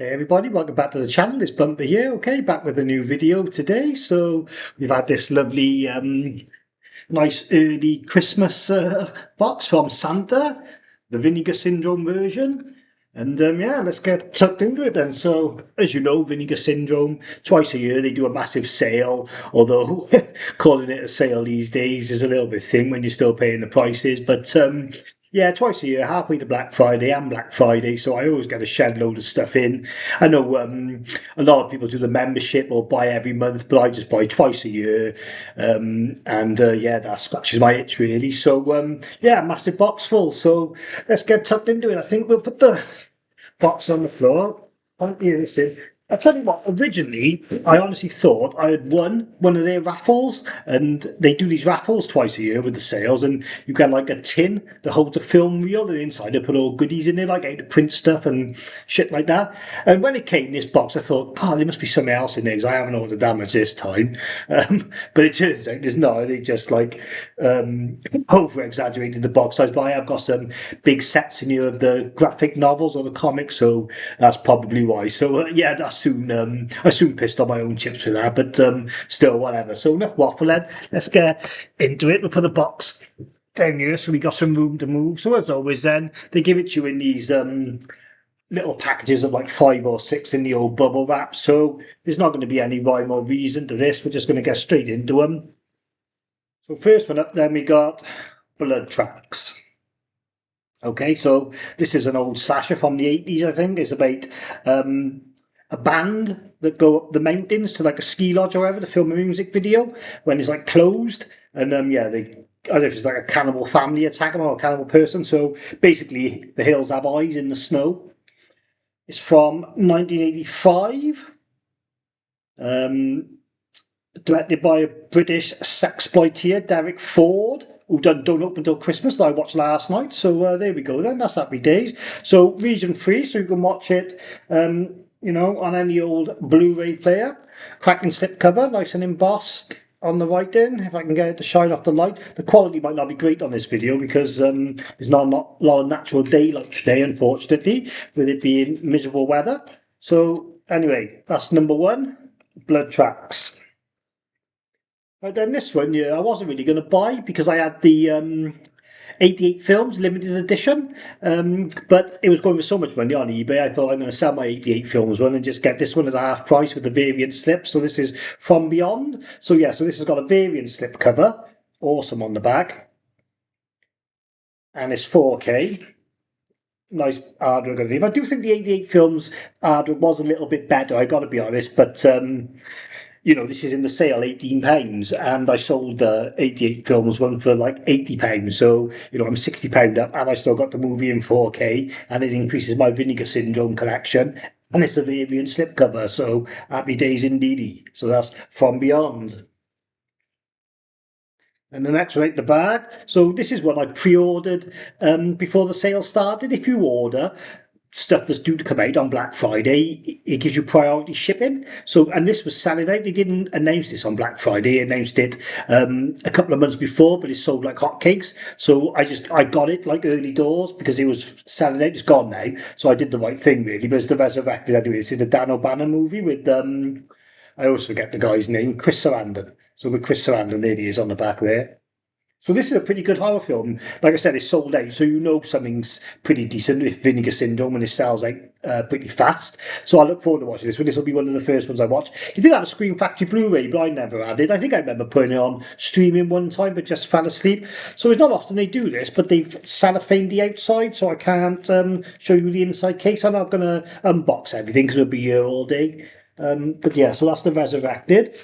Hey everybody, welcome back to the channel. It's Bumper here, okay, back with a new video today. So we've had this lovely, nice early Christmas box from Santa, the Vinegar Syndrome version. And yeah, let's get tucked into it then. So, as you know, Vinegar Syndrome, twice a year they do a massive sale, although calling it a sale these days is a little bit thin when you're still paying the prices. But yeah, twice a year, halfway to Black Friday and Black Friday, so I always get a shed load of stuff in. I know a lot of people do the membership or buy every month, but I just buy twice a year. And yeah, that scratches my itch really. So yeah, massive box full. So let's get tucked into it. I think we'll put the box on the floor. Here this is. I tell you what, originally I honestly thought I had won one of their raffles, and they do these raffles twice a year with the sales, and you get like a tin that holds a film reel, and inside they put all goodies in there, like how to print stuff and shit like that. And when it came in this box, I thought, oh, there must be something else in there because I haven't ordered that much this time. But it turns out there's not. They just like over exaggerated the box size. But I have got some big sets in here of the graphic novels or the comics, so that's probably why. So yeah, I soon pissed on my own chips with that, but still, whatever. So enough waffle then. Let's get into it. We'll put the box down here so we got some room to move. So as always, then they give it to you in these little packages of like 5 or 6 in the old bubble wrap. So there's not going to be any rhyme or reason to this. We're just going to get straight into them. So first one up, then we got Blood Tracks. Okay, so this is an old slasher from the 80s, I think. It's about a band that go up the mountains to like a ski lodge or whatever to film a music video when it's like closed. And yeah, I don't know if it's like a cannibal family attacking or a cannibal person. So basically, the hills have eyes in the snow. It's from 1985. Um, Directed by a British sexploiter, Derek Ford, who done Don't Open Till Christmas that I watched last night. So there we go then, that's happy days. So region free, so you can watch it, you know, on any old Blu-ray player. Cracking slipcover, nice and embossed on the right in, if I can get it to shine off the light. The quality might not be great on this video because there's not a lot of natural daylight today, unfortunately, with it being miserable weather. So anyway, that's number one, Blood Tracks. Right then, this one, yeah, I wasn't really going to buy because I had the 88 films limited edition, but it was going for so much money on eBay. I thought I'm going to sell my 88 films one and just get this one at half price with the variant slip. So this is From Beyond. So yeah, so this has got a variant slip cover, awesome on the back, and it's 4K. Nice artwork underneath. I do think the 88 films artwork was a little bit better, I got to be honest, but you know, this is in the sale, £18, and I sold 88 films one for like £80. So, you know, I'm £60 up, and I still got the movie in 4K, and it increases my Vinegar Syndrome collection, and it's a variant slipcover, so happy days indeedy. So that's From Beyond. And the next one out the bag. So this is one I pre-ordered before the sale started. If you order stuff that's due to come out on Black Friday, it gives you priority shipping. So, and this was selling out. They didn't announce this on Black Friday. They announced it a couple of months before, but it sold like hotcakes. So I got it like early doors because it was selling out. It's gone now. So I did the right thing really. But it's the Resurrected anyway. This is the Dan O'Bannon movie with I always forget the guy's name, Chris Sarandon. So with Chris Sarandon, there he is on the back there. So this is a pretty good horror film. Like I said, it's sold out, so you know something's pretty decent with Vinegar Syndrome, and it sells out pretty fast. So I look forward to watching this one. This will be one of the first ones I watch. It did have a Scream Factory Blu-ray, but I never had it. I think I remember putting it on streaming one time, but just fell asleep. So it's not often they do this, but they've cellophaned the outside, so I can't show you the inside case. I'm not going to unbox everything because we'll be here all day. But yeah, so that's the Resurrected.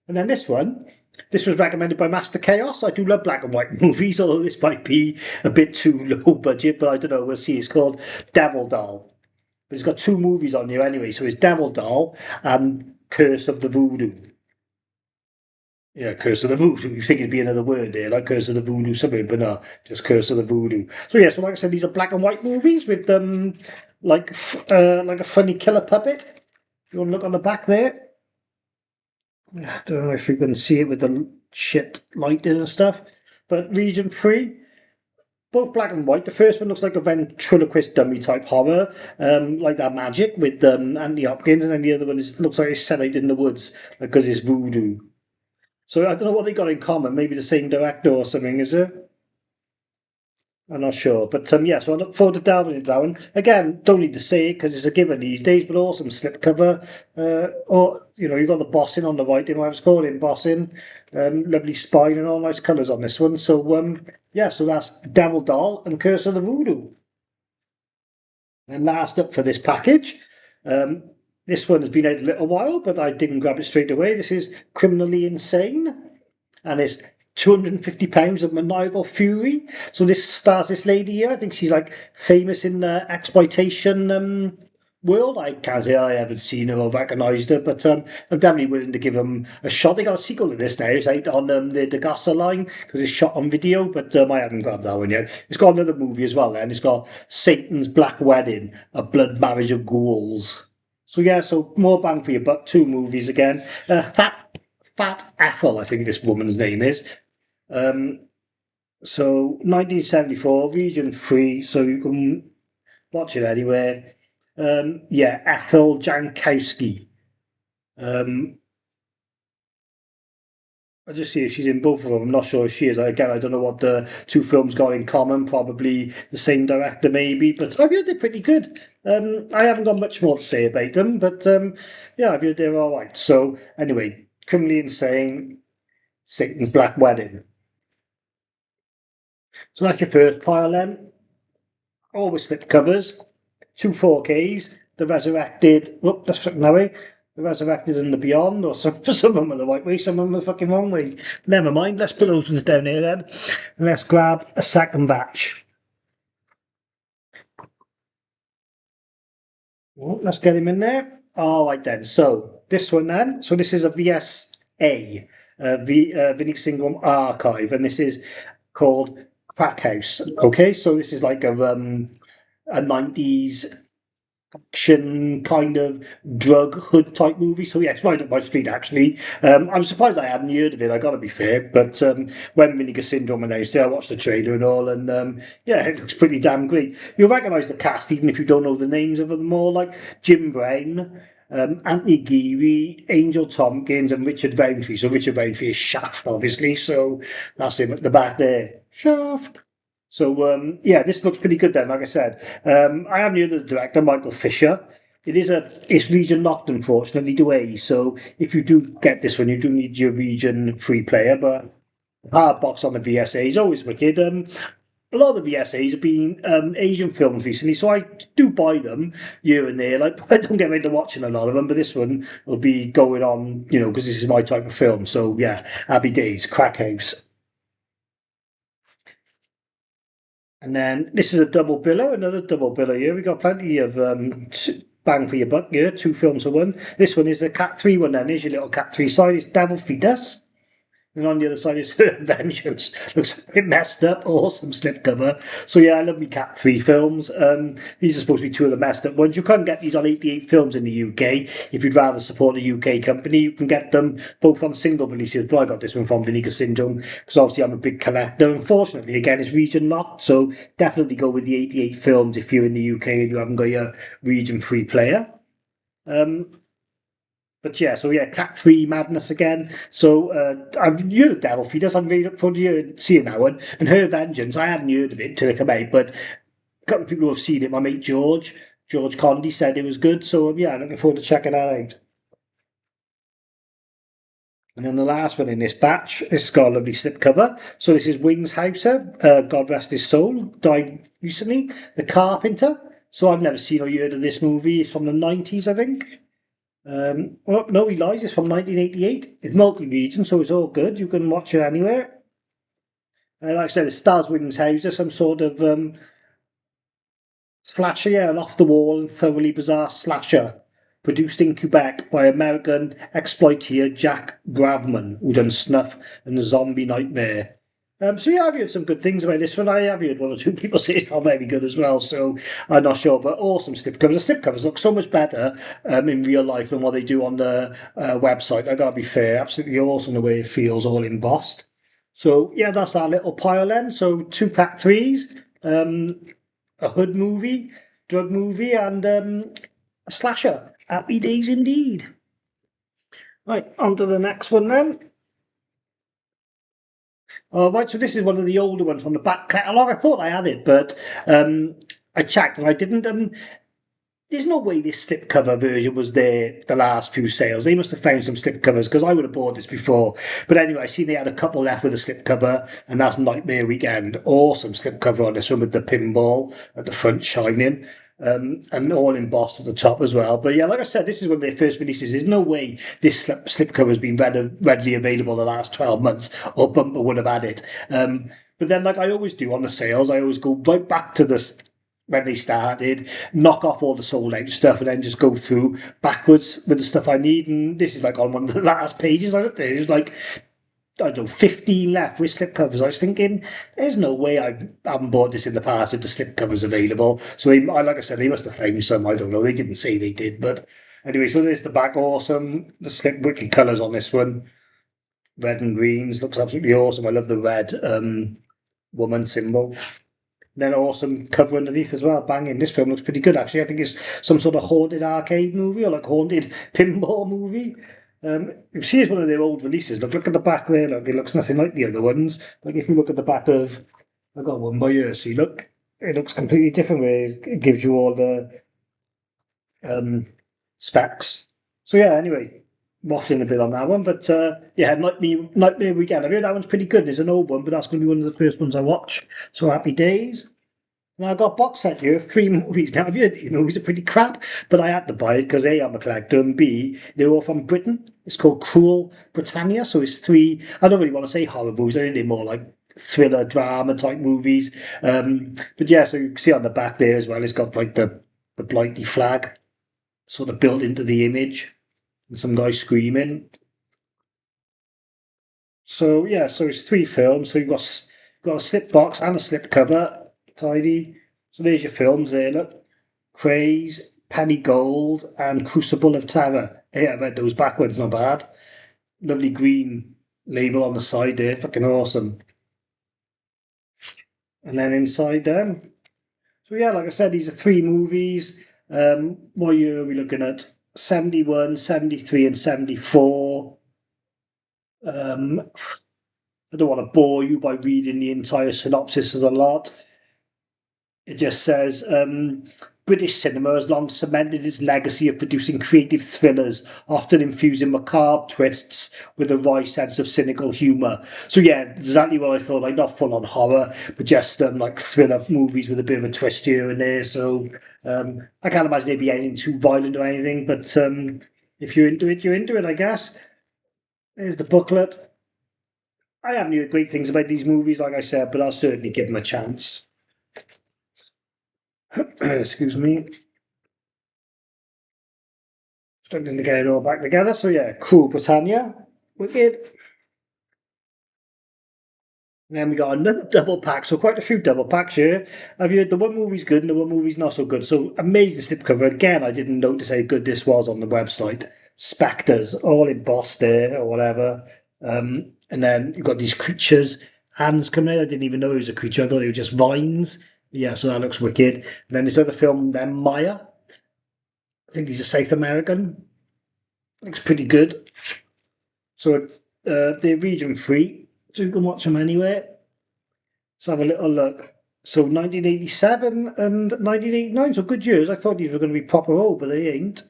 And then this one, this was recommended by Master Chaos. I do love black and white movies, although this might be a bit too low budget, but I don't know, we'll see. It's called Devil Doll. But it's got 2 movies on here anyway, so it's Devil Doll and Curse of the Voodoo. Yeah, Curse of the Voodoo. You think it'd be another word there, like Curse of the Voodoo something, but no, just Curse of the Voodoo. So yeah, so like I said, these are black and white movies with like a funny killer puppet. You want to look on the back there? I don't know if you can see it with the shit lighting and stuff, but region free, both black and white. The first one looks like a ventriloquist dummy type horror, like that magic with Anthony Hopkins, and then the other one looks like it's set out in the woods because it's voodoo. So I don't know what they got in common. Maybe the same director or something, is it? I'm not sure, but yeah. So I look forward to delving into that one. Again, don't need to say it because it's a given these days. But awesome slipcover. Or you got the bossing on the right. In what I was called embossing. Lovely spine and all nice colours on this one. So yeah. So that's Devil Doll and Curse of the Voodoo. And last up for this package, um, this one has been out a little while, but I didn't grab it straight away. This is Criminally Insane, and it's £250 of maniacal fury. So this stars this lady here. I think she's like famous in the exploitation world. I can't say I haven't seen her or recognised her, but I'm definitely willing to give them a shot. They got a sequel to this now. It's out on the Degassa line because it's shot on video, but I haven't grabbed that one yet. It's got another movie as well, and it's got Satan's Black Wedding, A Blood Marriage of Ghouls. So yeah, so more bang for your buck. Two movies again. Fat Ethel, I think this woman's name is. So 1974, region 3, so you can watch it anywhere. Yeah, Ethel Jankowski. Um, I just see if she's in both of them. I'm not sure if she is. Again, I don't know what the two films got in common. Probably the same director, maybe. But I've heard they're pretty good. I haven't got much more to say about them, but yeah, I've heard they're all right. So anyway, Criminally Insane, Satan's Black Wedding. So that's your first pile then. Always slip covers, two 4Ks, the Resurrected. Whoop, that's fucking that way. The Resurrected and the Beyond, or some for some of them are the right way, some of them are the fucking wrong way. Never mind. Let's put those ones down here then, and let's grab a second batch. Oh, let's get him in there. All right then. So this one then. So this is a VSA, Vinnie Singram Archive, and this is called Crack House. Okay, so this is like a 90s action kind of drug hood type movie. So yeah, it's right up my street actually. I'm surprised I hadn't heard of it. I got to be fair, but when Vinegar Syndrome announced it, I watched the trailer and all, and yeah, it looks pretty damn great. You'll recognise the cast even if you don't know the names of them all, like Jim Brown. Anthony Geary, Angel Tompkins, and Richard Roundtree. So Richard Roundtree is Shaft, obviously. So that's him at the back there. Shaft. So yeah, this looks pretty good then. Like I said, I haven't heard of the director, Michael Fisher. It's region locked, unfortunately, to A. So if you do get this one, you do need your region free player. But hard box on the VSA is always wicked. A lot of the VSAs have been Asian films recently, so I do buy them here and there. Like I don't get into watching a lot of them, but this one will be going on, because this is my type of film. So yeah, happy days, Crack House. And then this is a double biller, another double biller here. We got plenty of bang for your buck here, two films for one. This one is a Cat 3 one then, is your little Cat 3 side. It's Devil Fetus. And on the other side is Vengeance. Looks a bit messed up. Awesome slipcover. So yeah, I love me Cat 3 films. These are supposed to be two of the messed up ones. You can't get these on 88 Films in the UK. If you'd rather support a UK company, you can get them both on single releases. But I got this one from Vinegar Syndrome because obviously I'm a big collector. Unfortunately, again, it's region locked. So definitely go with the 88 Films if you're in the UK and you haven't got your region free player. But yeah, so yeah, Cat 3 madness again. So I've heard of Devil Fetus. I'm really looking forward to seeing that one. And Her Vengeance, I hadn't heard of it until it came out, but a couple of people who have seen it, my mate George Condi said it was good. So yeah, I'm looking forward to checking that out. And then the last one in this batch, this has got a lovely slipcover. So this is Wings Hauser, God rest his soul, died recently. The Carpenter. So I've never seen or heard of this movie. It's from the 90s, I think. Well, no, he lies. It's from 1988. It's multi-region, so it's all good. You can watch it anywhere. Like I said, it stars Wings Hauser, some sort of slasher, yeah, an off-the-wall and thoroughly bizarre slasher. Produced in Quebec by American exploiter Jack Bravman, who done Snuff and Zombie Nightmare. So yeah, I've heard some good things about this one. I have heard one or two people say it's not very good as well, so I'm not sure. But awesome slipcovers. The slipcovers look so much better in real life than what they do on the website. I gotta be fair, absolutely awesome the way it feels, all embossed. So yeah, that's our little pile then. So two pack threes, a hood movie, drug movie, and a slasher. Happy days indeed. Right, on to the next one then. Right, so this is one of the older ones from the back catalogue. I thought I had it, but I checked and I didn't. And there's no way this slipcover version was there the last few sales. They must have found some slipcovers because I would have bought this before. But anyway, I see they had a couple left with a slipcover, and that's Nightmare Weekend. Awesome slipcover on this one with the pinball at the front shining. And all embossed at the top as well. But yeah, like I said, this is one of their first releases. There's no way this slipcover has been readily available the last 12 months, or Bumper would have had it. But then, like I always do on the sales, I always go right back to this when they started, knock off all the sold out stuff, and then just go through backwards with the stuff I need. And this is like on one of the last pages. I looked at it, it was like, I don't know, 15 left with slipcovers. I was thinking, there's no way I haven't bought this in the past if the slipcover's available. So, like I said, they must have found some. I don't know. They didn't say they did. But anyway, so there's the back. Awesome. The slip wicked colours on this one. Red and greens. Looks absolutely awesome. I love the red woman symbol. Then awesome cover underneath as well. Banging. This film looks pretty good, actually. I think it's some sort of haunted arcade movie or like haunted pinball movie. You see it's one of their old releases. Look at the back there. Look, it looks nothing like the other ones. Like if you look at the back of, I got one by here. See, look, it looks completely different. Where it gives you all the specs. So yeah. Anyway, waffling a bit on that one, but yeah, Nightmare Weekend. I heard that one's pretty good. There's an old one, but that's going to be one of the first ones I watch. So happy days. And I got a box set here of 3 movies. Now, I've heard these movies are pretty crap, but I had to buy it because A, I'm a collector, and B, they're all from Britain. It's called Cruel Britannia, so it's 3, I don't really want to say horror movies, I think they're more like thriller, drama type movies. But yeah, so you can see on the back there as well, it's got like the Blighty flag sort of built into the image, and some guy screaming. So yeah, so it's 3 films, so you've got a slip box and a slip cover. Tidy. So there's your films there, look. Craze, Penny Gold, and Crucible of Terror. Yeah, I read those backwards, not bad. Lovely green label on the side there, fucking awesome. And then inside them. So yeah, like I said, these are 3 movies. What year are we looking at? 71, 73, and 74. I don't want to bore you by reading the entire synopsis of the lot. It just says British cinema has long cemented its legacy of producing creative thrillers, often infusing macabre twists with a wry sense of cynical humour. So yeah, exactly what I thought. Like not full on horror, but just like thriller movies with a bit of a twist here and there. So I can't imagine it'd be anything too violent or anything. But if you're into it, you're into it, I guess. There's the booklet. I haven't heard great things about these movies, like I said, but I'll certainly give them a chance. Excuse me. Struggling to get it all back together. So yeah, Cruel Britannia. Wicked. And then we got another double pack. So quite a few double packs here. I've heard the one movie's good and the one movie's not so good. So amazing slipcover. Again, I didn't notice how good this was on the website. Spectres, all embossed there or whatever. And then you've got these creatures. Hands coming out. I didn't even know it was a creature. I thought it was just vines. Yeah, so that looks wicked. And then this other film, then Maya. I think he's a South American. Looks pretty good. So they're region free, so you can watch them anywhere. Let's have a little look. So 1987 and 1989, so good years. I thought these were going to be proper old, but they ain't.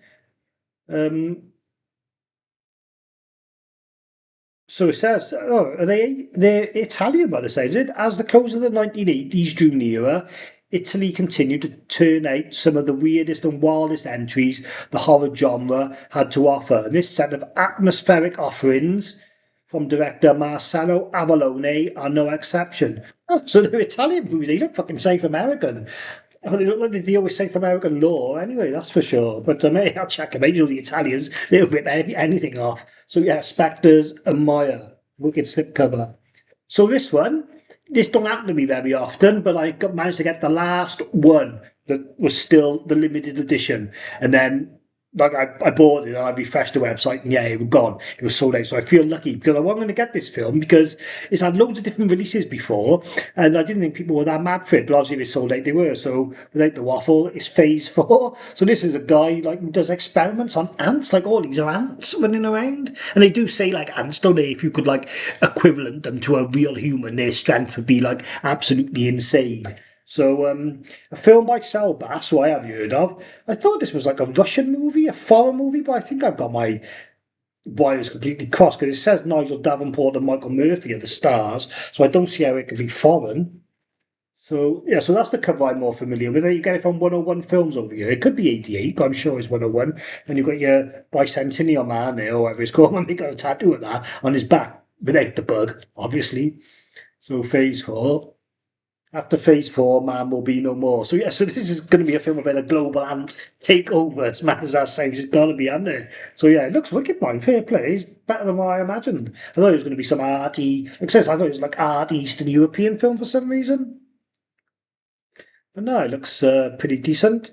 So it says, oh, they're Italian by the sounds of it. As the close of the 1980s drew nearer, Italy continued to turn out some of the weirdest and wildest entries the horror genre had to offer. And this set of atmospheric offerings from director Marcello Avallone are no exception. Oh, so they're Italian movies. They look fucking South American. Well, they look like they deal with South American law anyway, that's for sure. But hey, I'll check them out. You know, the Italians, they'll rip anything off. So yeah, Spectres and Maya, wicked slipcover. So this don't happen to me very often, but I managed to get the last one that was still the limited edition. And then like I bought it and I refreshed the website and yeah, it was gone. It was sold out. So I feel lucky because I wasn't going to get this film because it's had loads of different releases before and I didn't think people were that mad for it, but obviously they sold out they were. So without the waffle, it's phase 4. So this is a guy like who does experiments on ants, like all these are ants running around. And they do say like ants, don't they? If you could like equivalent them to a real human, their strength would be like absolutely insane. So, a film by Sal Bass, who I have heard of. I thought this was like a Russian movie, a foreign movie, but I think I've got my wires completely crossed because it says Nigel Davenport and Michael Murphy are the stars, so I don't see how it could be foreign. So, yeah, so that's the cover I'm more familiar with. You get it from 101 Films over here. It could be 88, but I'm sure it's 101. And you've got your Bicentennial Man there, or whatever it's called, and they got a tattoo of that on his back without the bug, obviously. So, phase 4. After phase 4, man will be no more. So yeah, so this is going to be a film about a global ant takeover. As mad as that sounds, it's got to be, hasn't it? So yeah, it looks wicked, man. Fair play. It's better than what I imagined. I thought it was going to be some arty, like I said, I thought it was like art Eastern European film for some reason. But no, it looks pretty decent.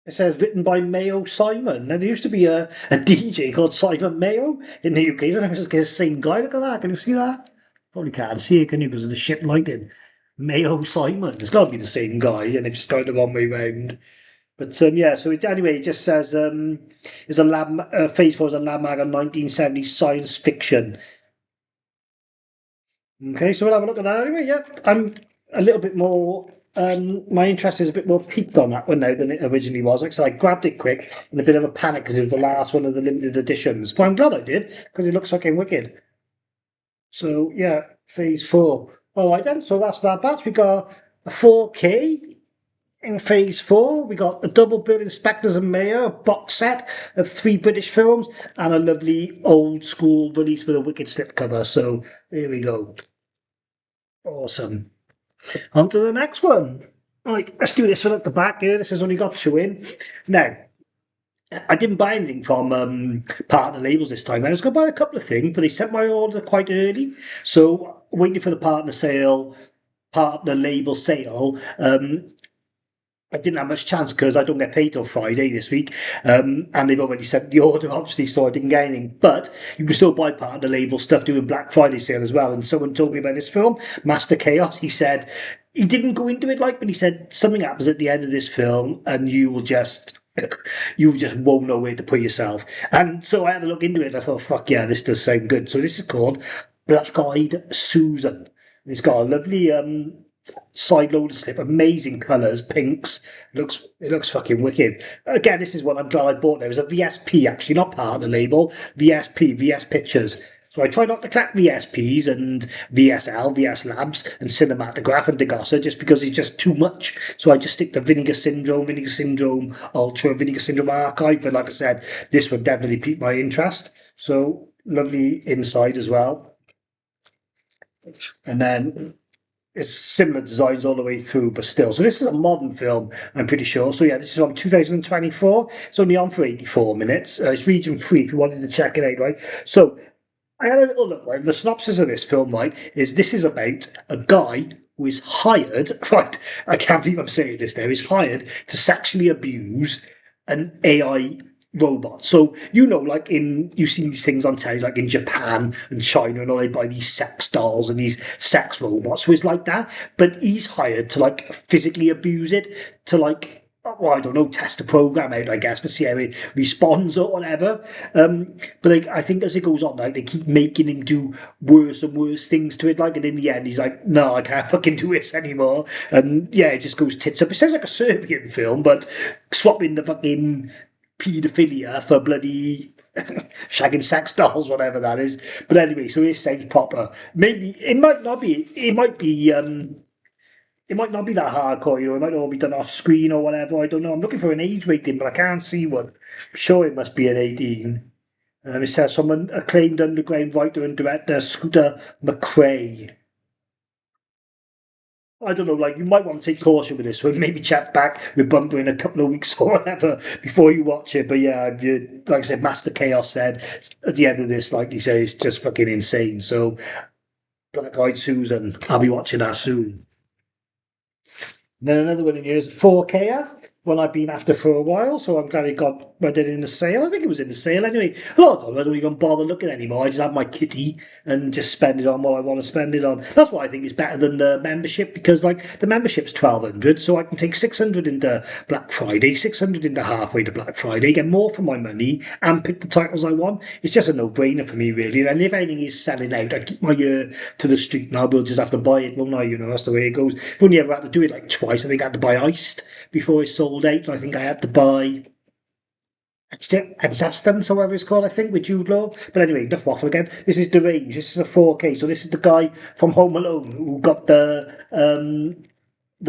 It says written by Mayo Simon. Now, there used to be a DJ called Simon Mayo in the UK. I don't know if it's the same guy. Look at that. Can you see that? Probably can't see it, can you? Because of the shit lighting. Mayo Simon. It's got to be the same guy, and it's going the wrong way round. But yeah, so anyway, it just says it's a lab. Phase 4 is a landmark of 1970s science fiction. Okay, so we'll have a look at that anyway. Yeah, I'm a little bit more. My interest is a bit more peaked on that one now than it originally was. Like, so I grabbed it quick in a bit of a panic because it was the last one of the limited editions. But I'm glad I did because it looks fucking wicked. So yeah, phase 4. All right then. So that's that batch. We got a 4K in phase 4. We got a double bill Inspectors and Mayor box set of 3 British films and a lovely old school release with a wicked slipcover. So there we go. Awesome. On to the next one. Right, let's do this one at the back here. This has only got 2 in. Now, I didn't buy anything from partner labels this time. I was going to buy a couple of things, but they sent my order quite early. So, waiting for the partner label sale. I didn't have much chance because I don't get paid till Friday this week, and they've already sent the order, obviously, so I didn't get anything. But you can still buy partner label stuff doing Black Friday sale as well. And someone told me about this film, Master Chaos. He said he didn't go into it but he said something happens at the end of this film, and you will just won't know where to put yourself. And so I had to look into it. I thought, fuck yeah, this does sound good. So this is called Black Eyed Susan. It's got a lovely side loader slip, amazing colours, pinks. It looks fucking wicked. Again, this is one I'm glad I bought. There was a VSP actually, not part of the label. VS Pictures. So I try not to collect VSPs and VSL, VS Labs, and Cinematograph and Degossa just because it's just too much. So I just stick to Vinegar Syndrome Ultra, Vinegar Syndrome Archive. But like I said, this would definitely pique my interest. So lovely inside as well. And then it's similar designs all the way through, but still. So this is a modern film, I'm pretty sure. So yeah, this is from 2024. It's only on for 84 minutes. It's region free if you wanted to check it out, right? So I had a little look, right? The synopsis of this film, right, is this is about a guy who is hired, right? I can't believe I'm saying this now, is hired to sexually abuse an AI robot. So like you see these things on telly, like in Japan and China, and all they buy these sex dolls and these sex robots. So it's like that, but he's hired to like physically abuse it, to like. Well, I don't know, test the program out, I guess, to see how it responds or whatever. But like, I think as it goes on, like they keep making him do worse and worse things to it. Like, and in the end, he's like, "No, I can't fucking do this anymore." And yeah, it just goes tits up. It sounds like a Serbian film, but swapping the fucking paedophilia for bloody shagging sex dolls, whatever that is. But anyway, so it sounds proper. Maybe it might not be. It might be. It might not be that hardcore, It might all be done off screen or whatever. I don't know. I'm looking for an age rating, but I can't see one. I'm sure it must be an 18. It says from an acclaimed underground writer and director, Scooter McCrae. I don't know, like, you might want to take caution with this one. Maybe chat back with Bumper in a couple of weeks or whatever before you watch it. But yeah, like I said, Master Chaos said at the end of this, like you say, it's just fucking insane. So, Black Eyed Susan, I'll be watching that soon. And then another one in here is 4K one I've been after for a while, so I'm glad it got went in the sale. I think it was in the sale anyway. A lot of times I don't even bother looking anymore. I just have my kitty and just spend it on what I want to spend it on. That's why I think it's better than the membership because like the membership's 1,200, so I can take 600 into Black Friday, 600 into halfway to Black Friday, get more for my money, and pick the titles I want. It's just a no-brainer for me, really. And if anything is selling out, I keep my ear to the street, and I will just have to buy it, won't I? You know, that's the way it goes. I've only ever had to do it like twice. I think I had to buy Iced before it sold out, and I think I had to buy Existence, or whatever it's called, I think, with Jude Law. But anyway, enough waffle again. This is Deranged. This is a 4K. So this is the guy from Home Alone who got the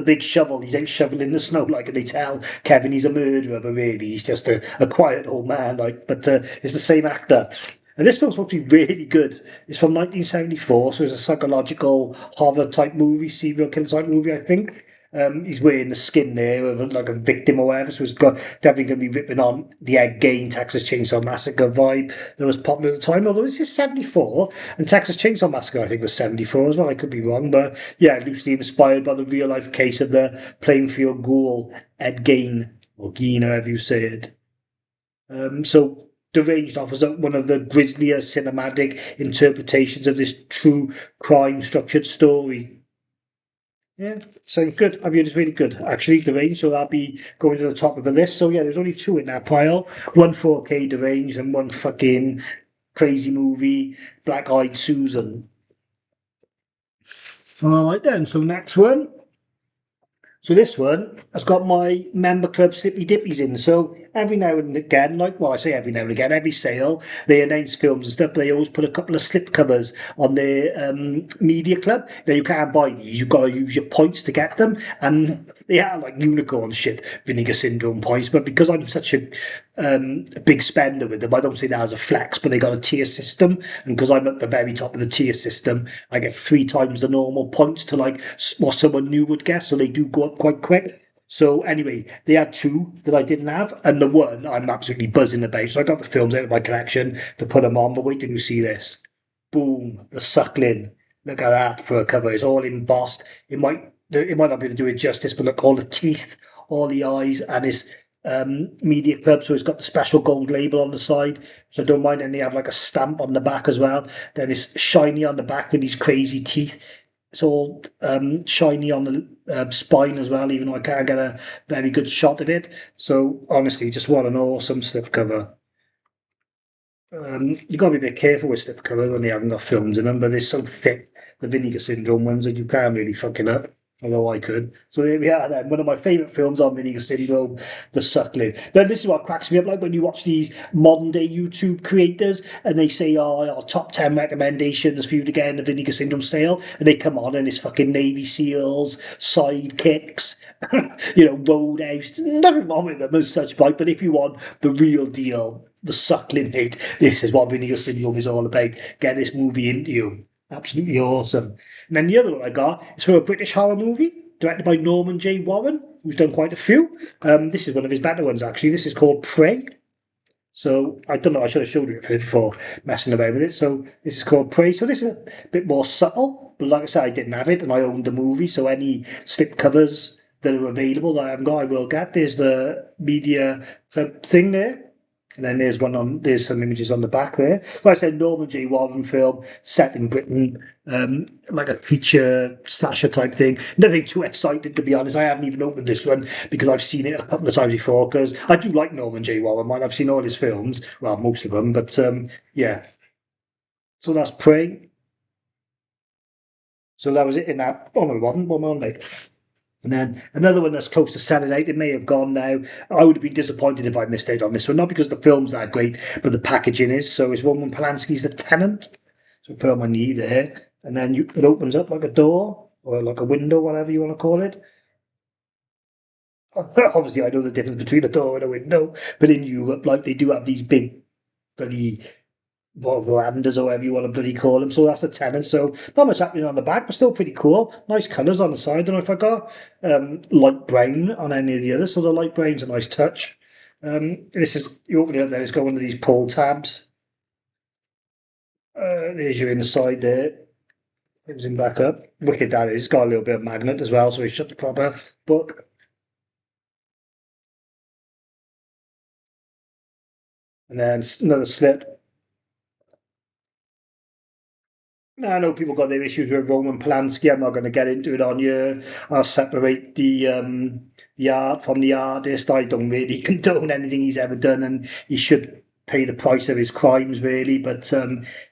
big shovel. He's out shoveling the snow, like, and they tell Kevin he's a murderer, but really he's just a quiet old man. Like, but it's the same actor. And this film's supposed to be really good. It's from 1974, so it's a psychological horror type movie, serial killer type movie, I think. He's wearing the skin there of like a victim or whatever, so it's got definitely going to be ripping on the Ed Gein Texas Chainsaw Massacre vibe that was popular at the time. Although this is 74, and Texas Chainsaw Massacre I think was 74 as well. I could be wrong, but yeah, loosely inspired by the real life case of the Plainfield Ghoul Ed Gein or Gein, however you say it. So Deranged offers up one of the grislier cinematic interpretations of this true crime structured story. Yeah, sounds good. I mean, it's really good, actually, Deranged, so that'll be going to the top of the list. So, yeah, there's only two in that pile. One 4K Deranged and one fucking crazy movie, Black Eyed Susan. All right, then. So, next one. So this one has got my member club Slippy Dippies in. So every now and again, like, well, I say every now and again, every sale, they announce films and stuff, but they always put a couple of slip covers on their media club. Now, you can't buy these, you've got to use your points to get them. And they are like unicorn shit, Vinegar Syndrome points. But because I'm such a big spender with them, I don't say that as a flex, but they got a tier system. And because I'm at the very top of the tier system, I get 3 times the normal points to like what someone new would get. So they do go up quite quick. So anyway, they had two that I didn't have, and the one I'm absolutely buzzing about. So I got the films out of my collection to put them on, but wait till you see this. Boom, The Suckling. Look at that for a cover. It's all embossed. It might not be able to do it justice, but look, all the teeth, all the eyes, and it's media club, so it's got the special gold label on the side, so I don't mind. And they have like a stamp on the back as well. Then it's shiny on the back with these crazy teeth. It's all shiny on the spine as well, even though I can't get a very good shot of it. So honestly, just what an awesome slipcover. You've got to be a bit careful with slipcovers when they haven't got films in them, but they're so thick, the Vinegar Syndrome ones, that you can't really fuck it up. Although I could. So there we are then. One of my favourite films on Vinegar Syndrome, The Suckling. Then this is what cracks me up, like when you watch these modern day YouTube creators and they say, oh, our top 10 recommendations for you to get in the Vinegar Syndrome sale, and they come on and it's fucking Navy SEALs, sidekicks, Roadhouse. Nothing wrong with them as such, right? But if you want the real deal, The Suckling hit, this is what Vinegar Syndrome is all about. Get this movie into you. Absolutely awesome. And then the other one I got is for a British horror movie directed by Norman J. Warren, who's done quite a few. This is one of his better ones, actually. This is called Prey. So I don't know, I should have showed you it before messing about with it. So this is called Prey. So this is a bit more subtle, but like I said, I didn't have it and I owned the movie. So any slip covers that are available that I haven't got, I will get. There's the media thing there. And then there's some images on the back there. Like I said, Norman J. Warren film set in Britain, like a creature slasher type thing. Nothing too exciting, to be honest. I haven't even opened this one because I've seen it a couple of times before. Because I do like Norman J. Warren. I've seen all his films, well, most of them. But yeah, so that's Prey. So that was it in that. Oh no, it wasn't. One more night. And then another one that's close to selling out. It may have gone now. I would have been disappointed if I missed out on this one. Not because the film's that great, but the packaging is. So it's Roman Polanski's The Tenant. So put on my knee there. And then it opens up like a door or like a window, whatever you want to call it. Obviously, I know the difference between a door and a window. But in Europe, like, they do have these big, bloody verandas or whatever you want to bloody call them. So that's a tenant. So not much happening on the back, but still pretty cool. Nice colours on the side. Don't know if I got light brown on any of the others. So the light brown's a nice touch. This is, you open it up there, it's got one of these pull tabs. There's your inside there. Opens him back up. Wicked that is. Got a little bit of magnet as well, so he shut the proper book. And then another slip. Now, I know people got their issues with Roman Polanski. I'm not going to get into it on here. I'll separate the art from the artist. I don't really condone anything he's ever done, and he should pay the price of his crimes, really. But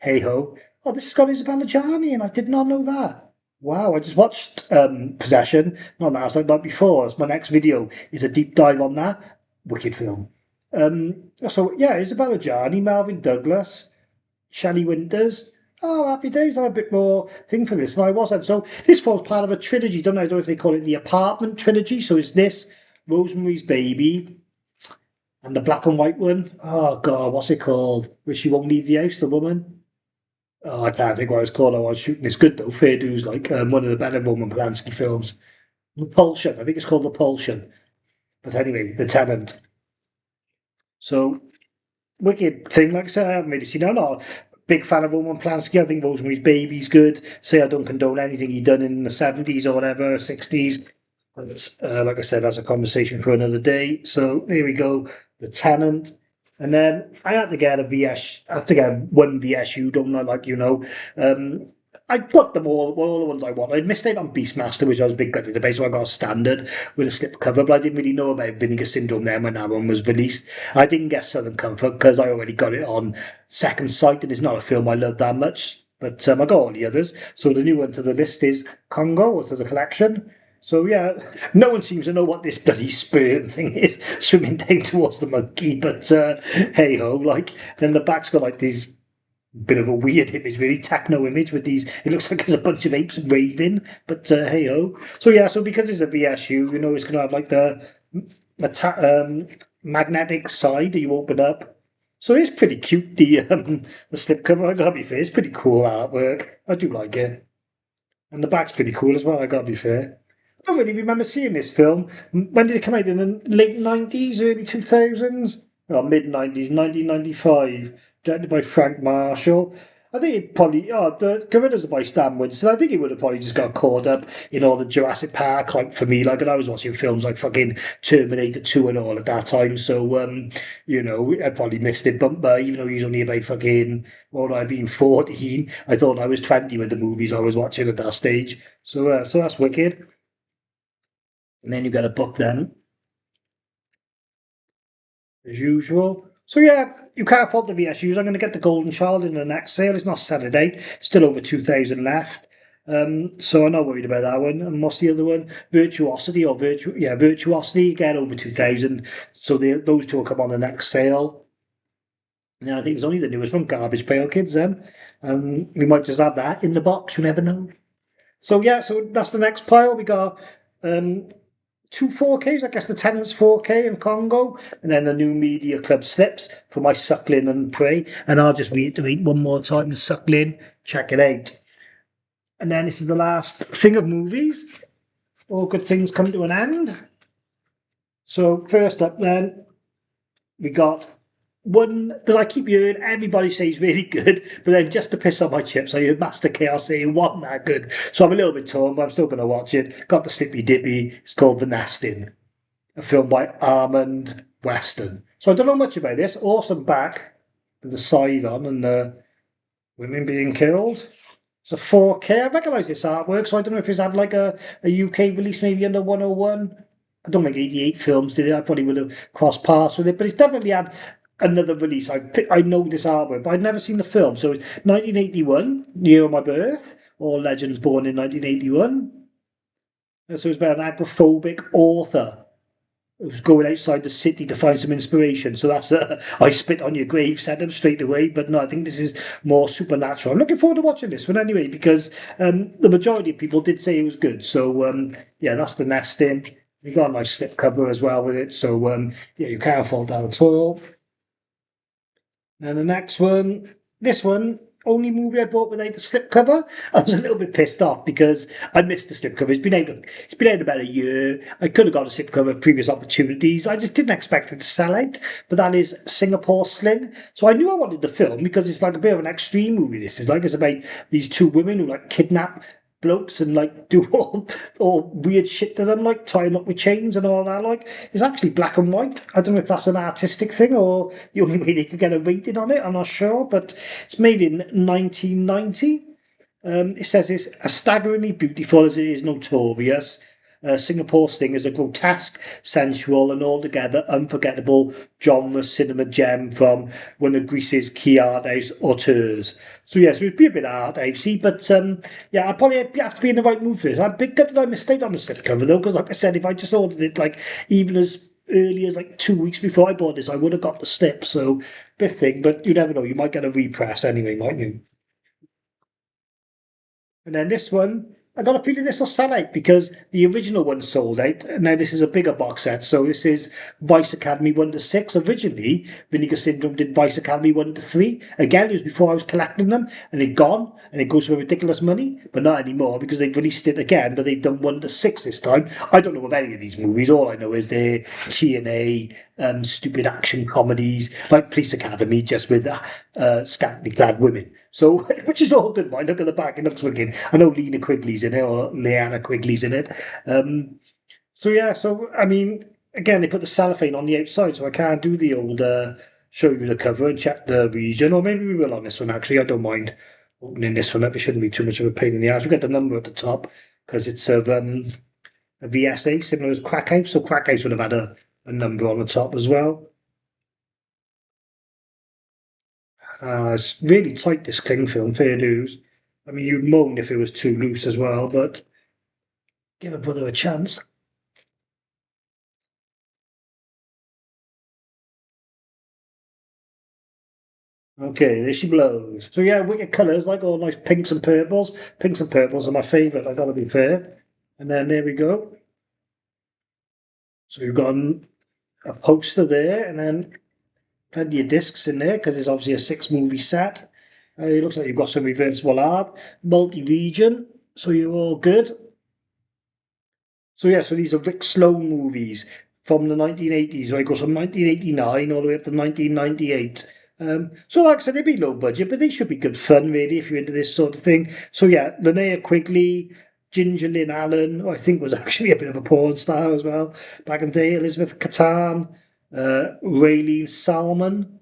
hey ho. Oh, this has got Isabella Gianni, and I did not know that. Wow, I just watched Possession. Not last night before. So my next video is a deep dive on that. Wicked film. So yeah, Isabella Gianni, Melvyn Douglas, Shelley Winters. Oh, happy days. I'm a bit more thing for this than I was. And so this forms part of a trilogy. Don't know, I don't know if they call it the apartment trilogy. So it's this, Rosemary's Baby, and the black and white one. Oh God, what's it called? Where she won't leave the house, the woman. Oh, I can't think what it's called. I was shooting. It's good though. Fair dues, like one of the better Roman Polanski films. Repulsion. I think it's called Repulsion. But anyway, The Tenant. So wicked thing. Like I said, I haven't really seen it. I'm not a big fan of Roman Polanski. I think Rosemary's Baby's good. Say I don't condone anything he done in the 70s or whatever, 60s. But like I said, that's a conversation for another day. So here we go. The Tenant. And then I had to get a VS. I have to get one VSU, don't I? Like, I got them all the ones I want. I missed out on Beastmaster, which I was a big bet debate, so I got a standard with a slip cover, but I didn't really know about Vinegar Syndrome then when that one was released. I didn't get Southern Comfort because I already got it on Second Sight, and it's not a film I love that much. But I got all the others. So the new one to the list is Congo, or to the collection. So yeah, no one seems to know what this bloody sperm thing is swimming down towards the monkey, but hey ho, like then the back's got like these bit of a weird image, really techno image with these. It looks like there's a bunch of apes raving, but hey ho. So yeah, so because it's a VSU, it's going to have like the magnetic side that you open up. So it's pretty cute. The slipcover, I gotta be fair, it's pretty cool artwork. I do like it, and the back's pretty cool as well. I gotta be fair. I don't really remember seeing this film. When did it come out? In the late 90s, early 2000s? Well, mid 90s, 1995. Directed by Frank Marshall. I think it probably, the Gorillas are by Stan Winston. I think he would have probably just got caught up in all the Jurassic Park, like for me, like, and I was watching films like fucking Terminator 2 and all at that time. So, I probably missed it. But even though he was only about fucking, well, I've been 14, I thought I was 20 with the movies I was watching at that stage. So that's wicked. And then you get a book then, as usual. So yeah, you can't afford the VSUs. I'm going to get the Golden Child in the next sale. It's not Saturday. Still over 2,000 left. So I'm not worried about that one. And what's the other one? Virtuosity or Virtuosity. Again, over 2,000. So those two will come on the next sale. And then I think it's only the newest one, Garbage Pail Kids. Then we might just add that in the box. You never know. So yeah, so that's the next pile. We got two 4Ks, I guess the Tenant's 4K in Congo, and then the new Media Club slips for my Suckling and Prey. And I'll just reiterate one more time, the Suckling, check it out. And then this is the last thing of movies. All good things come to an end. So first up then, we got one that I keep hearing everybody says really good, but then just to piss off my chips, I heard Master Chaos saying wasn't that good. So I'm a little bit torn, but I'm still going to watch it. Got the Slippy Dippy. It's called The Nesting, a film by Armand Weston. So I don't know much about this. Awesome back with the scythe on and the women being killed. It's a 4K. I recognise this artwork, so I don't know if it's had like a UK release maybe under 101. I don't think 88 films did it. I probably would have crossed paths with it, but it's definitely had another release. I know this artwork, but I'd never seen the film. So it's 1981, year of my birth. All legends born in 1981. So it's about an agoraphobic author who's going outside the city to find some inspiration. So that's I spit on your grave setup straight away. But no, I think this is more supernatural. I'm looking forward to watching this one anyway, because the majority of people did say it was good. So yeah, that's The Nesting. We got a nice slip cover as well with it. So yeah, you can't fault that at all. And the next one, this one, only movie I bought without the slipcover. I was a little bit pissed off because I missed the slipcover. It's been out about a year. I could have got a slipcover at previous opportunities. I just didn't expect it to sell out. But that is Singapore Sling. So I knew I wanted the film because it's like a bit of an extreme movie. This is like it's about these two women who like kidnap blokes and like do all weird shit to them, like tie them up with chains and all that. Like it's actually black and white. I don't know if that's an artistic thing or the only way they could get a rating on it. I'm not sure, but it's made in 1990. It says it's as staggeringly beautiful as it is notorious. Singapore Sting is a grotesque, sensual, and altogether unforgettable genre cinema gem from one of Greece's key art house auteurs. So yes, it would be a bit art housey, but yeah, I probably have to be in the right mood for this. I'm a bit gutted I mistake on the slipcover though, because like I said, if I just ordered it like even as early as like 2 weeks before I bought this, I would have got the slip. So bit thing, but you never know. You might get a repress anyway, might you? And then this one, I got a feeling this will sell out because the original one sold out. And now this is a bigger box set. So this is Vice Academy 1 to 6. Originally, Vinegar Syndrome did Vice Academy 1 to 3. Again, it was before I was collecting them. And they're gone. And it goes for ridiculous money. But not anymore because they've released it again. But they've done 1 to 6 this time. I don't know of any of these movies. All I know is they're TNA, stupid action comedies like Police Academy, just with scantily clad women. So, which is all good. Right? Look at the back; it looks wicked. I know Lena Quigley's in it, or Leanna Quigley's in it. So yeah. So I mean, again, they put the cellophane on the outside, so I can't do the old show you the cover and check the region, or maybe we will on this one. Actually, I don't mind opening this one up. It shouldn't be too much of a pain in the ass. We got the number at the top because it's a VSA, similar as Crack House. So Crack House would have had a number on the top as well. It's really tight, this cling film, fair dues. I mean, you'd moan if it was too loose as well, but give a brother a chance. Okay, there she blows. So yeah, wicked colours, like all nice pinks and purples. Pinks and purples are my favourite, I gotta be fair. And then there we go. So we've got a poster there, and then plenty of discs in there, because it's obviously a 6 movie set. It looks like you've got some reversible art, multi-region, so you're all good. So yeah, so these are Rick Sloan movies from the 1980s, where it goes from 1989 all the way up to 1998. So like I said, they'd be low budget, but they should be good fun, really, if you're into this sort of thing. So yeah, Linnea Quigley, Ginger Lynn Allen, who I think was actually a bit of a porn star as well back in the day, Elizabeth Catan, Raylene Salmon.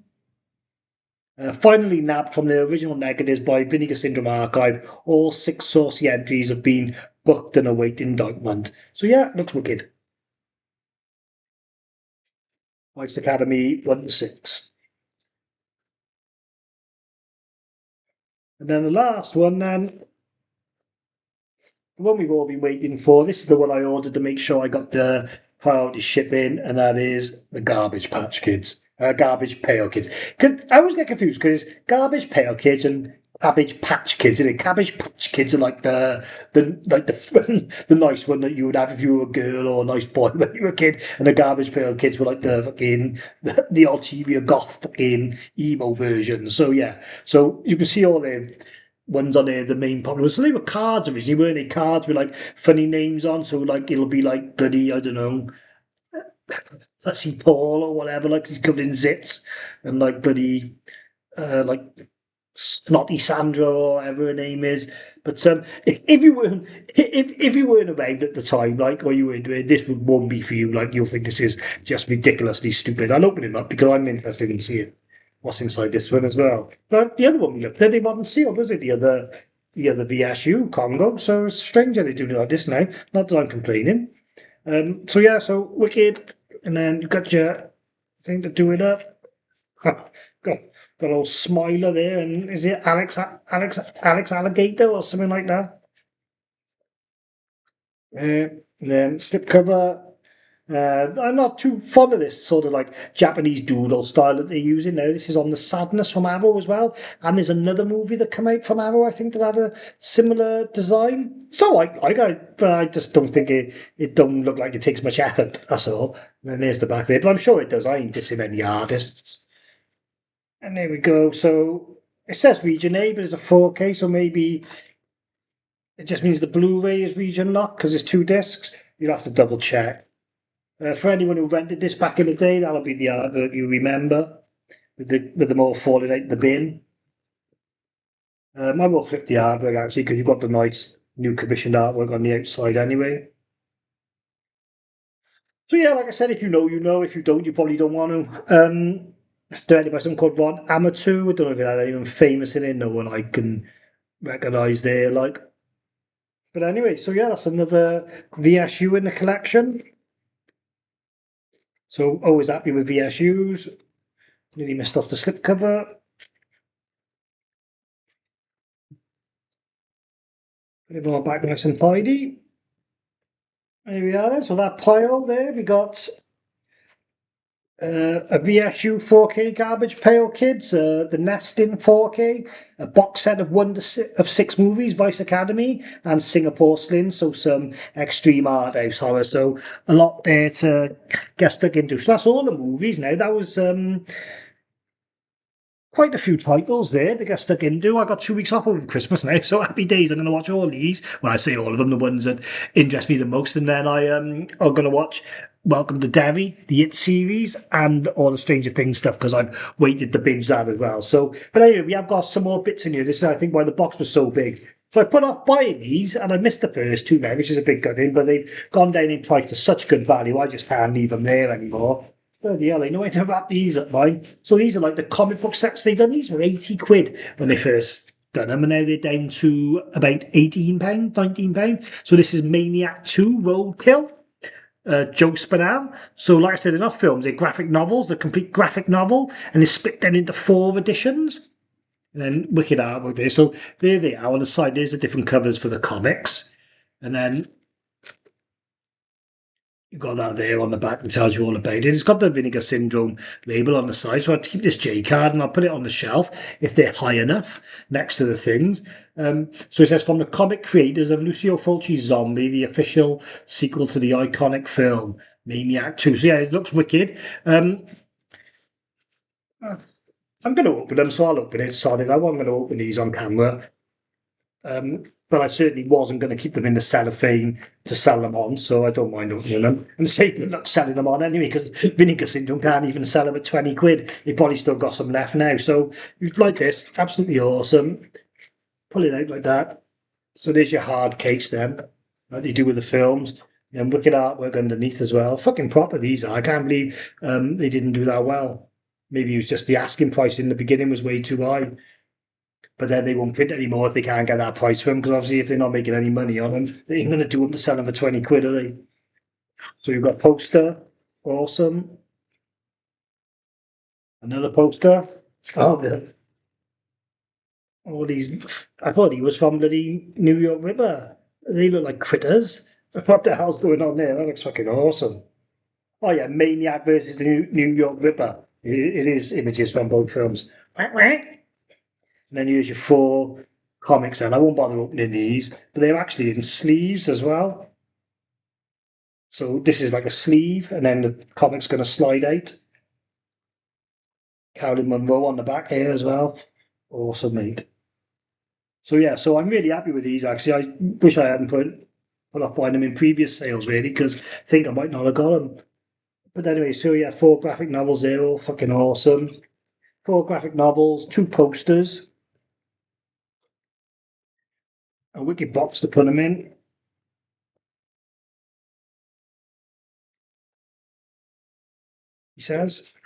Finally nabbed from the original negatives by Vinegar Syndrome Archive, all 6 source entries have been booked and await indictment. So yeah, looks wicked. Vice Academy 1 to 6. And then the last one, then, the one we've all been waiting for. This is the one I ordered to make sure I got the priority shipping, and that is the Garbage Patch Kids. Garbage Pail Kids. Cause I always get confused because Garbage Pail Kids and Cabbage Patch Kids, isn't it? Cabbage Patch Kids are like the nice one that you would have if you were a girl or a nice boy when you were a kid, and the Garbage Pail Kids were like the fucking the ulterior goth fucking emo version. So yeah, so you can see all the ones on there, the main popular. So they were cards originally, weren't they? Cards with like funny names on. So like it'll be like bloody, I don't know, Fussy Paul or whatever, like he's covered in zits, and like bloody like Snotty Sandra or whatever her name is. But if you weren't if you weren't around at the time, like or you were into it, this would won't be for you. Like you'll think this is just ridiculously stupid. I'll open it up because I'm interested in seeing what's inside this one as well. But the other one we looked at, they wasn't sealed, was it? The other VSU Congo. So it's strange that they do it like this now. Not that I'm complaining. So yeah, so wicked, and then you got your thing to do it up. got got a little smiler there, and is it Alex Alligator or something like that? And then slipcover. I'm not too fond of this sort of like Japanese doodle style that they're using now. This is on the Sadness from Arrow as well, and there's another movie that came out from Arrow. I think that had a similar design. So I got, but I just don't think it don't look like it takes much effort. That's all. And then there's the back there, but I'm sure it does. I ain't dissing any artists. And there we go. So It says region A, but it's a 4K, so maybe it just means the Blu-ray is region locked because it's two discs. You'll have to double check. For anyone who rented this back in the day, that'll be the art that you remember with them all falling out the bin. I will flip the artwork actually because you've got the nice new commissioned artwork on the outside anyway. So yeah, like I said, if you know, you know. If you don't, you probably don't want to. It's directed by someone called Ron Amateur. I don't know if it had anyone famous in it. No one I can recognise there. Like, but anyway, so yeah, that's another VSU in the collection. So always happy with VSUs. Nearly missed off the slipcover. Put it all back nice and tidy. There we are. So that pile there, we got a VSU 4K Garbage Pail Kids, the Nestin 4K, a box set of of 6 movies, Vice Academy, and Singapore Slim, so some extreme art house horror. So a lot there to get stuck into. So that's all the movies now. That was quite a few titles there to get stuck into. I got 2 weeks off over Christmas now, so happy days. I'm going to watch all these. Well, I say all of them, the ones that interest me the most, and then I'm going to watch Welcome to Derry, the It series, and all the Stranger Things stuff because I've waited to binge that as well. So, but anyway, we have got some more bits in here. This is, I think, why the box was so big. So I put off buying these, and I missed the first two now, which is a big gutting, but they've gone down in price to such good value. I just can't leave them there anymore. Bloody hell, I know how to wrap these up, mine. So these are like the comic book sets they done. These were 80 quid when they first done them, and now they're down to about £18, £19. So this is Maniac 2 Roadkill. Joe Spanal. So, like I said, enough films, they're graphic novels, the complete graphic novel, and it's split down into 4 editions. And then wicked artwork there. So there they are. On the side, there's the different covers for the comics. And then you've got that there on the back that tells you all about it. It's got the Vinegar Syndrome label on the side, so I'll keep this J card and I'll put it on the shelf if they're high enough next to the things. So it says, from the comic creators of Lucio Fulci's Zombie, the official sequel to the iconic film Maniac 2. So yeah, it looks wicked. I'm going to open them, so I'll open it. Sorry, I wasn't going to open these on camera. But I certainly wasn't going to keep them in the cellophane to sell them on, so I don't mind opening them. And say good luck selling them on anyway, because Vinegar Syndrome can't even sell them at 20 quid. They've probably still got some left now. So you'd like this, absolutely awesome. Pull it out like that. So there's your hard case then, like you do with the films. And wicked artwork underneath as well. Fucking proper these are. I can't believe they didn't do that well. Maybe it was just the asking price in the beginning was way too high. But then they won't print anymore if they can't get that price for them, because obviously if they're not making any money on them, they ain't going to do them to sell them for 20 quid, are they? So you've got poster, awesome. Another poster. Oh, all these. I thought he was from the New York Ripper. They look like critters. What the hell's going on there? That looks fucking awesome. Oh yeah, Maniac versus the New York Ripper. It is images from both films. And then here's your 4 comics, and I won't bother opening these, but they're actually in sleeves as well. So this is like a sleeve, and then the comic's going to slide out. Carolyn Monroe on the back here as well. Awesome, mate. So yeah, so I'm really happy with these. Actually, I wish I hadn't put off buying them in previous sales, really, because I think I might not have got them. But anyway, so yeah, 4 graphic novels there, all fucking awesome. 4 graphic novels, 2 posters, a wicked box to put them in. He says.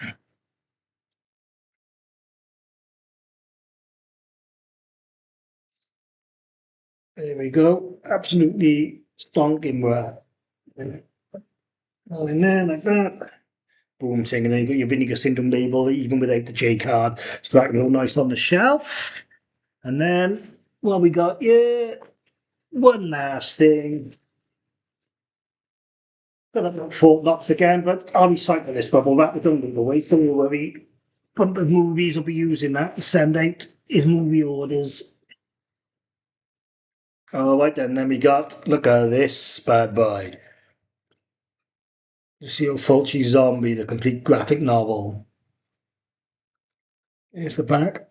There we go. Absolutely stonking wet. All in there like that. Boom thing, and then you got your Vinegar Syndrome label, even without the J card. So that can go nice on the shelf. And then what we got here, one last thing. Got up 4 knots again, but I'll recycle this bubble wrap. We don't give away, don't worry. But the movies will be using that to send out his movie orders. All right then we got, look at this bad boy. Lucio Fulci Zombie, the complete graphic novel. Here's the back.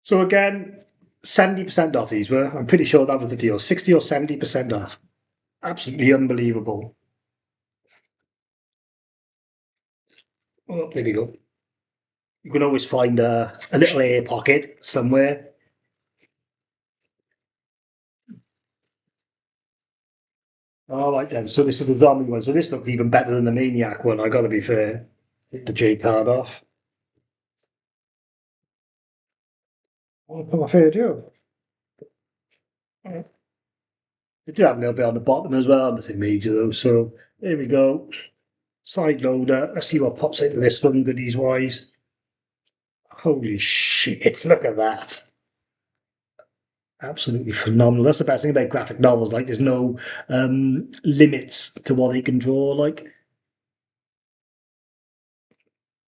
So again, 70% off these were. I'm pretty sure that was the deal. 60 or 70% off. Absolutely unbelievable. Oh, there we go. You can always find a little air pocket somewhere. All right then. So this is the zombie one. So this looks even better than the maniac one. I got to be fair. Take the J card off. I'll put my fair deal. It did have a little bit on the bottom as well. Nothing major though. So there we go. Side loader. Let's see what pops into this one goodies wise. Holy shit! Look at that. Absolutely phenomenal. That's the best thing about graphic novels. Like, there's no limits to what they can draw. Like,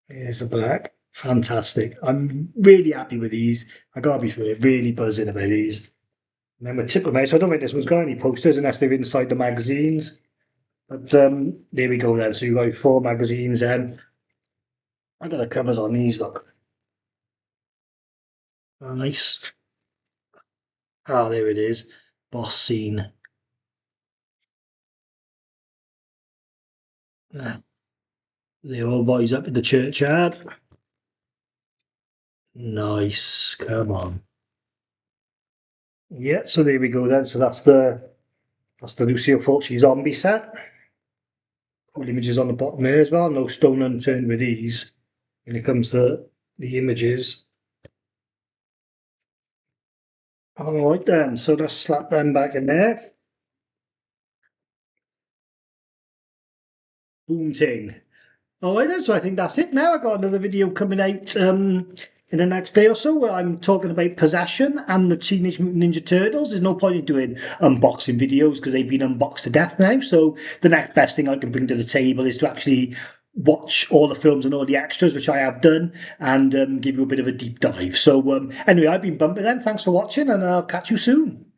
here's the black. Fantastic. I'm really happy with these. I gotta be fair, really buzzing about these. And then we tip them out. So I don't think this one's got any posters unless they're inside the magazines. But there we go then. So you've got 4 magazines. I got the covers on these. Look, nice. Ah, there it is. Boss scene. The old boys up in the churchyard. Nice. Come on. Yeah, so there we go then. So that's the Lucio Fulci zombie set. Cool images on the bottom there as well. No stone unturned with these when it comes to the images. All right then, so let's slap them back in there. Boom ting. All right then, so I think that's it now. I've got another video coming out in the next day or so where I'm talking about Possession and the Teenage Mutant Ninja Turtles. There's no point in doing unboxing videos because they've been unboxed to death now. So the next best thing I can bring to the table is to actually watch all the films and all the extras, which I have done, and give you a bit of a deep dive. So anyway, I've been Bumper then. Thanks for watching, and I'll catch you soon.